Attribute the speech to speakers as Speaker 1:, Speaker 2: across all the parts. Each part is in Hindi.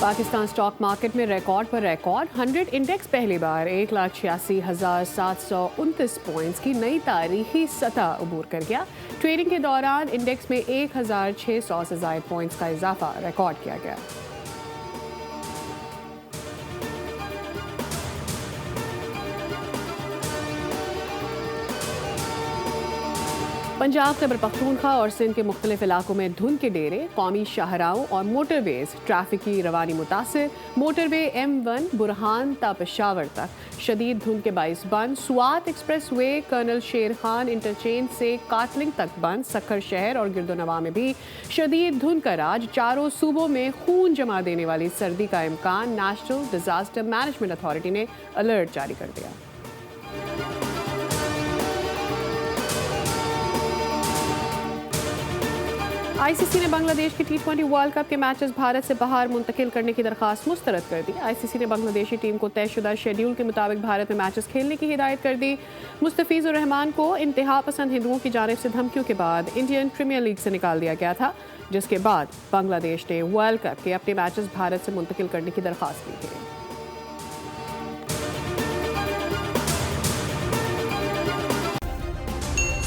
Speaker 1: पाकिस्तान स्टॉक मार्केट में रिकॉर्ड पर रिकॉर्ड 100 इंडेक्स पहली बार 1,86,729 पॉइंट्स की नई तारीखी सतह अबूर कर गया। ट्रेडिंग के दौरान इंडेक्स में 1,600 से ज़ायद पॉइंट्स का इजाफा रिकॉर्ड किया गया। पंजाब, खैबर पख्तूनख्वा और सिंध के मुख्तलिफ इलाकों में धुंध के डेरे, कौमी शाहराहों और मोटरवेज ट्रैफिक की रवानी मुतासिर। मोटरवे M1 बुरहान ता पेशावर तक शदीद धुंध के बाइस बंद। स्वात एक्सप्रेस वे कर्नल शेर खान इंटरचेंज से काटलिंग तक बंद। सक्खर शहर और गिरदोनवा में भी शदीद धुंध का राज। चारों सूबों में खून जमा देने वाली सर्दी का इम्कान। नेशनल डिजास्टर मैनेजमेंट अथॉरिटी ने अलर्ट जारी कर दिया। आईसीसी ने बांग्लादेश की T20 वर्ल्ड कप के मैचेस भारत से बाहर मुंतकिल करने की दरख्वास्त मुस्तरद कर दी। आईसीसी ने बांग्लादेशी टीम को तयशुदा शेड्यूल के मुताबिक भारत में मैचेस खेलने की हिदायत कर दी। मुस्तफिजुर रहमान को इंतहा पसंद हिंदुओं की जानिब से धमकियों के बाद इंडियन प्रीमियर लीग से निकाल दिया गया था, जिसके बाद बांग्लादेश ने वर्ल्ड कप के अपने मैचेस भारत से मुंतकिल करने की दरख्वास्त की थी।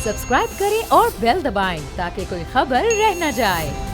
Speaker 2: सब्सक्राइब करें और बेल दबाएं ताकि कोई खबर रह न जाए।